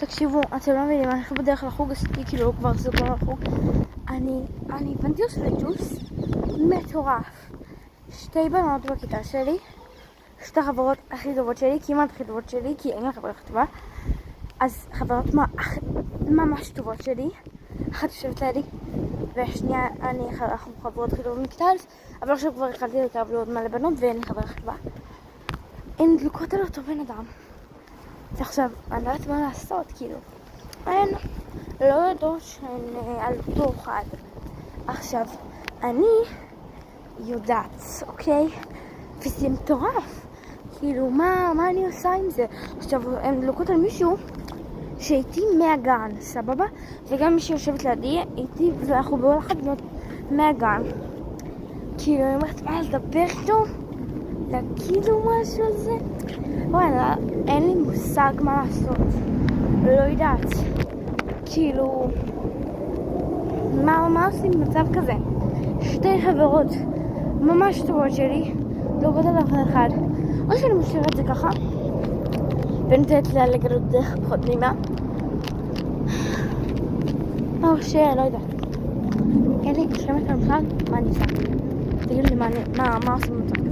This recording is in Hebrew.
תקשיבו, אתם לא מבינים, אני בדרך לחוג, עשיתי כאילו כבר סוגר לחוג. אני הבנתי עושה ג'וס מטורף. 2 בנות בכיתה שלי, 2 החברות הכי טובות שלי, כמעט הכי טובות שלי, כי אין לי חברה הכי טובה. אז חברות ממש טובות שלי, אחת יושבת לידי, והשנייה אנחנו חברות הכי טובות מכיתה, אבל עכשיו כבר התחלתי לקרב לעוד מלא בנות ואין לי חברה הכי טובה. הן דלוקות על אותו בן אדם. ועכשיו, אני לא יודעת מה לעשות, כאילו. הן לא יודעות שהן על אותו אחד. עכשיו, אני יודעת, אוקיי? וזה מטורף. כאילו, מה אני עושה עם זה? עכשיו, הן דלוקות על מישהו שהייתי מהגן, סבבה? וגם מי שיושבת לידי, הייתי, ואנחנו בהולכת בנות מהגן. כאילו, אני אומרת, מה לדבר איתו? להגיד לו משהו על זה? וואלה, אין לי מושג מה לעשות. לא יודעת. כאילו, מה עושים במצב כזה? 2 חברות ממש טובות שלי, דלוקות על אחד. או שאני משאירה את זה ככה, ונותנת לה לגלות דרך פחות נעימה. או שלא יודעת. אין לי שמץ על בכלל, מה אני עושה? תגידו לי מה עושים במצב כזה?